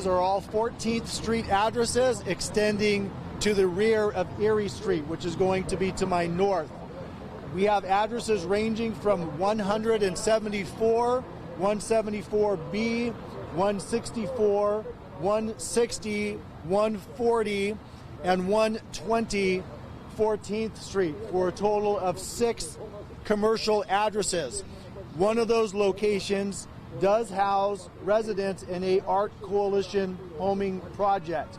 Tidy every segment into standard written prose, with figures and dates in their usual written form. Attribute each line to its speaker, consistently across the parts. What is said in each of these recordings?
Speaker 1: are all 14th Street addresses extending to the rear of Erie Street, which is going to be to my north. We have addresses ranging from 174, 174B, 164, 160, 140, and 120 14th Street for a total of 6 commercial addresses. One of those locations does house residents in a Art Coalition homing project.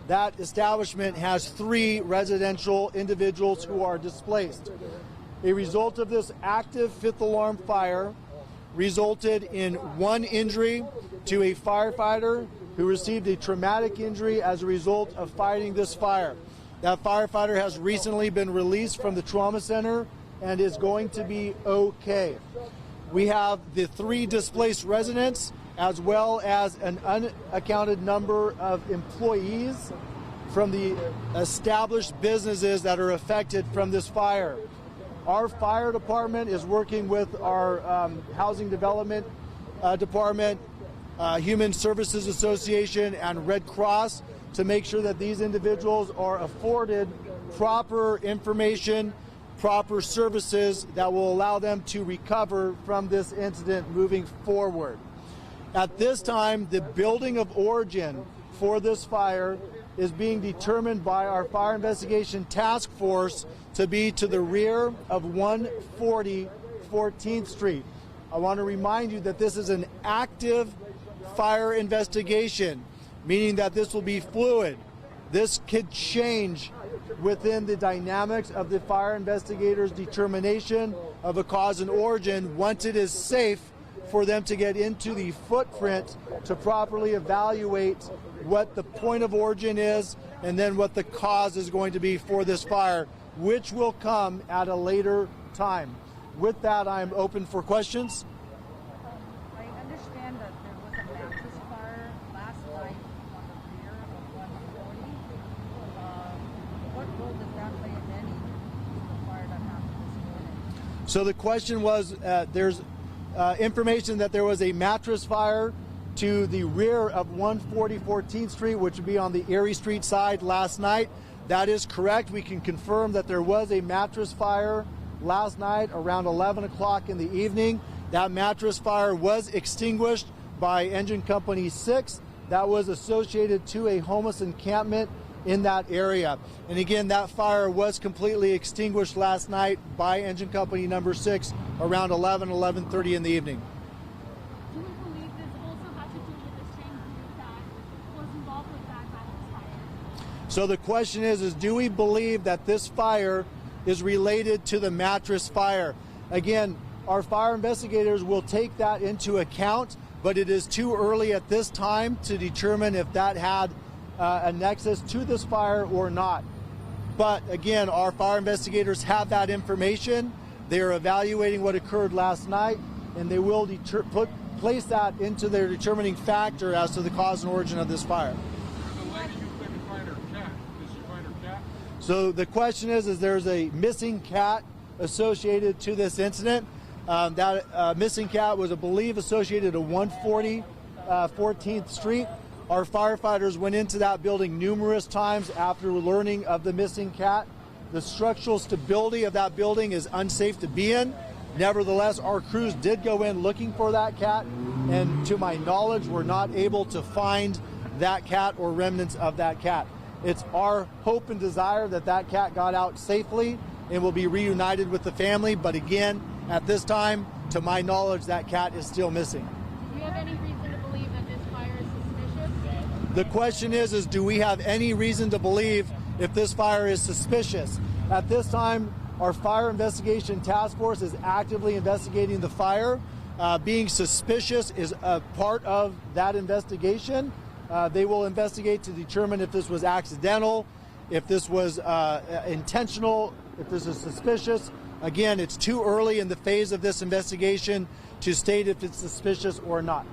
Speaker 1: That establishment has 3 residential individuals who are displaced. A result of this active 5th alarm fire resulted in 1 injury to a firefighter who received a traumatic injury as a result of fighting this fire. That firefighter has recently been released from the trauma center and is going to be okay. We have the 3 displaced residents as well as an unaccounted number of employees from the established businesses that are affected from this fire. Our fire department is working with our housing development department, Human Services Association, and Red Cross to make sure that these individuals are afforded proper information, proper services that will allow them to recover from this incident moving forward. At this time, the building of origin for this fire is being determined by our Fire Investigation Task Force to be to the rear of 140 14th Street. I want to remind you that this is an active fire investigation, meaning that this will be fluid. This could change within the dynamics of the fire investigators' determination of a cause and origin once it is safe for them to get into the footprint to properly evaluate what the point of origin is and then what the cause is going to be for this fire, which will come at a later time. With that, I am open for questions.
Speaker 2: I understand that there was a mattress fire last night on the rear of 140. What role does that play, if any, in the fire that happened this morning?
Speaker 1: So the question was, there's information that there was a mattress fire to the rear of 140 14th Street, which would be on the Erie Street side last night. That is correct. We can confirm that there was a mattress fire last night around 11 o'clock in the evening. That mattress fire was extinguished by Engine Company 6. That was associated to a homeless encampment in that area. And again, that fire was completely extinguished last night by Engine Company number 6 around 11:30 in the evening.
Speaker 3: Do we believe this also had to do with the same group that was involved with that mattress fire?
Speaker 1: So the question is do we believe that this fire is related to the mattress fire? Again, our fire investigators will take that into account, but it is too early at this time to determine if that had a nexus to this fire or not. But again, our fire investigators have that information. They are evaluating what occurred last night, and they will place that into their determining factor as to the cause and origin of this fire. So the question is there's a missing cat associated to this incident. That missing cat was, I believe, associated to 140 14th Street. Our firefighters went into that building numerous times after learning of the missing cat. The structural stability of that building is unsafe to be in. Nevertheless, our crews did go in looking for that cat, and to my knowledge, were not able to find that cat or remnants of that cat. It's our hope and desire that that cat got out safely and will be reunited with the family. But again, at this time, to my knowledge, that cat is still missing.
Speaker 3: Do you have any reason to believe that this fire is suspicious?
Speaker 1: The question is do we have any reason to believe if this fire is suspicious? At this time, our Fire Investigation Task Force is actively investigating the fire. Being suspicious is a part of that investigation. They will investigate to determine if this was accidental, if this was intentional, if this is suspicious. Again, it's too early in the phase of this investigation to state if it's suspicious or not.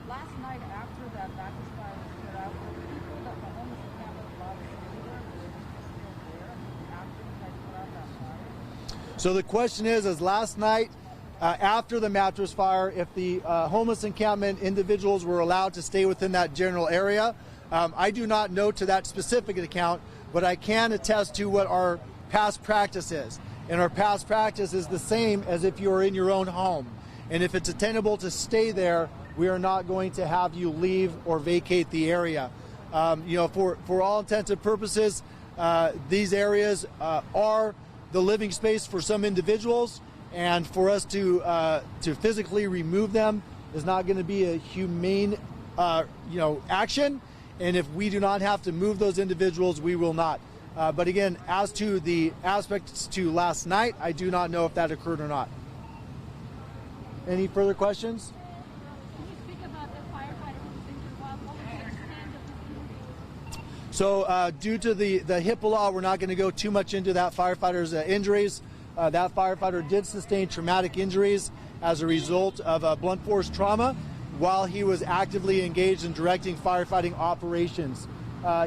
Speaker 2: Last night, after that mattress fire was put out, were the people that the homeless encampment allowed to stay there, were they still there after you guys put out that fire?
Speaker 1: So the question is last night, after the mattress fire, if the homeless encampment individuals were allowed to stay within that general area. I do not know to that specific account, but I can attest to what our past practice is. And our past practice is the same as if you are in your own home. And if it's attainable to stay there, we are not going to have you leave or vacate the area. For all intents and purposes, these areas are the living space for some individuals, and for us to physically remove them is not going to be a humane action. And if we do not have to move those individuals, we will not. But again, as to the aspects to last night, I do not know if that occurred or not. Any further questions?
Speaker 3: Can you speak about the firefighter who was injured? What was the extent of his injuries?
Speaker 1: So due to the HIPAA law, we're not going to go too much into that firefighter's injuries. That firefighter did sustain traumatic injuries as a result of blunt force trauma while he was actively engaged in directing firefighting operations.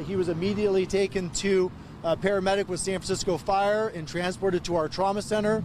Speaker 1: He was immediately taken to paramedic with San Francisco Fire and transported to our trauma center,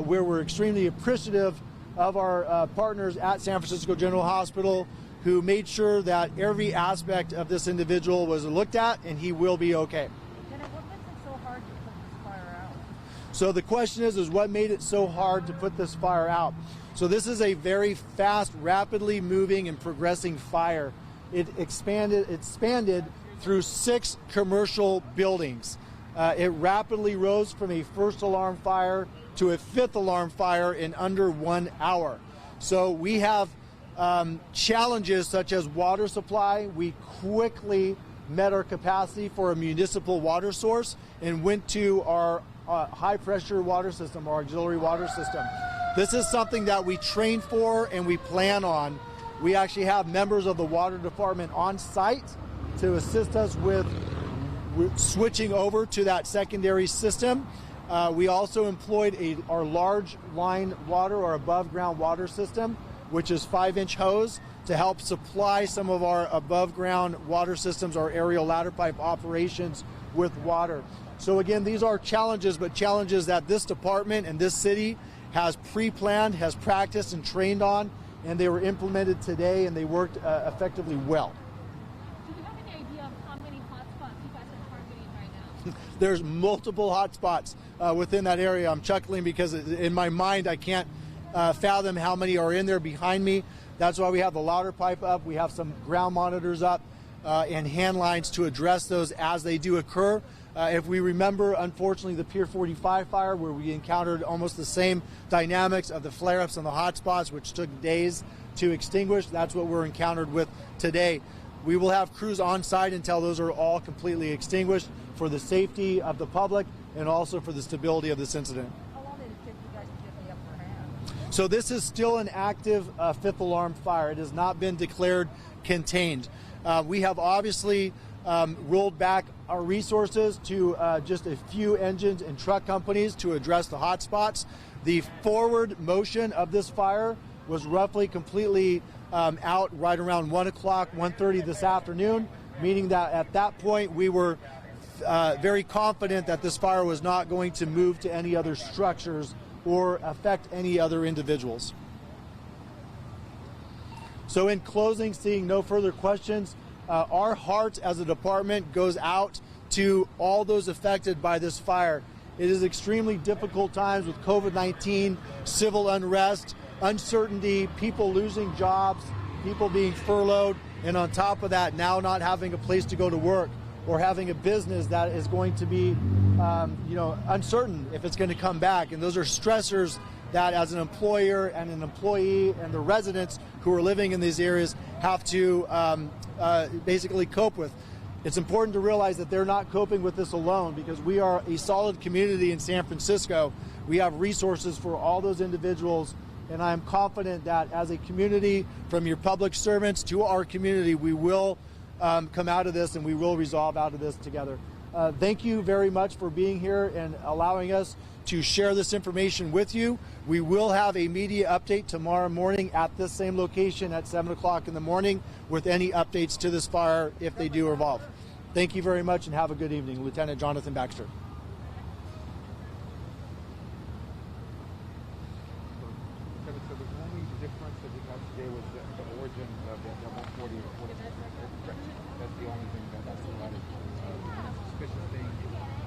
Speaker 1: where we're extremely appreciative of our partners at San Francisco General Hospital, who made sure that every aspect of this individual was looked at, and he will be okay.
Speaker 2: Lieutenant, what makes it so hard to put this fire out?
Speaker 1: So the question is what made it so hard to put this fire out? So this is a very fast, rapidly moving and progressing fire. It expanded through 6 commercial buildings. It rapidly rose from a first alarm fire to a 5th alarm fire in under 1 hour. So we have challenges such as water supply. We quickly met our capacity for a municipal water source and went to our high pressure water system, our auxiliary water system. This is something that we train for and we plan on. We actually have members of the water department on site to assist us with switching over to that secondary system. We also employed our large line water or above ground water system, which is 5-inch hose, to help supply some of our above ground water systems, our aerial ladder pipe operations with water. So again, these are challenges, but challenges that this department and this city has pre-planned, has practiced and trained on, and they were implemented today and they worked effectively well.
Speaker 3: Do you have any idea of how many hotspots you guys are targeting right now?
Speaker 1: There's multiple hotspots within that area. I'm chuckling because in my mind I can't fathom how many are in there behind me. That's why we have the ladder pipe up. We have some ground monitors up and hand lines to address those as they do occur. If we remember, unfortunately, the Pier 45 fire, where we encountered almost the same dynamics of the flare-ups and the hotspots, which took days to extinguish, that's what we're encountered with today. We will have crews on site until those are all completely extinguished for the safety of the public and also for the stability of this incident.
Speaker 2: How long did it take you guys to get the upper hand?
Speaker 1: So this is still an active 5th alarm fire. It has not been declared contained. We have obviously rolled back our resources to just a few engines and truck companies to address the hotspots. The forward motion of this fire was roughly completely out right around 1 o'clock, 1:30 this afternoon, meaning that at that point we were very confident that this fire was not going to move to any other structures or affect any other individuals. So in closing, seeing no further questions, our heart as a department goes out to all those affected by this fire. It is extremely difficult times with COVID-19, civil unrest, uncertainty, people losing jobs, people being furloughed, and on top of that, now not having a place to go to work or having a business that is going to be uncertain if it's going to come back. And those are stressors that as an employer and an employee and the residents who are living in these areas have to basically cope with. It's important to realize that they're not coping with this alone, because we are a solid community in San Francisco. We have resources for all those individuals, and I'm confident that as a community, from your public servants to our community, we will come out of this and we will resolve out of this together. Thank you very much for being here and allowing us to share this information with you. We will have a media update tomorrow morning at this same location at 7 o'clock in the morning with any updates to this fire if they do evolve. Thank you very much and have a good evening. Lieutenant Jonathan Baxter.
Speaker 4: the only thing that's like suspicious thing.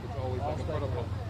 Speaker 4: It's always like a protocol.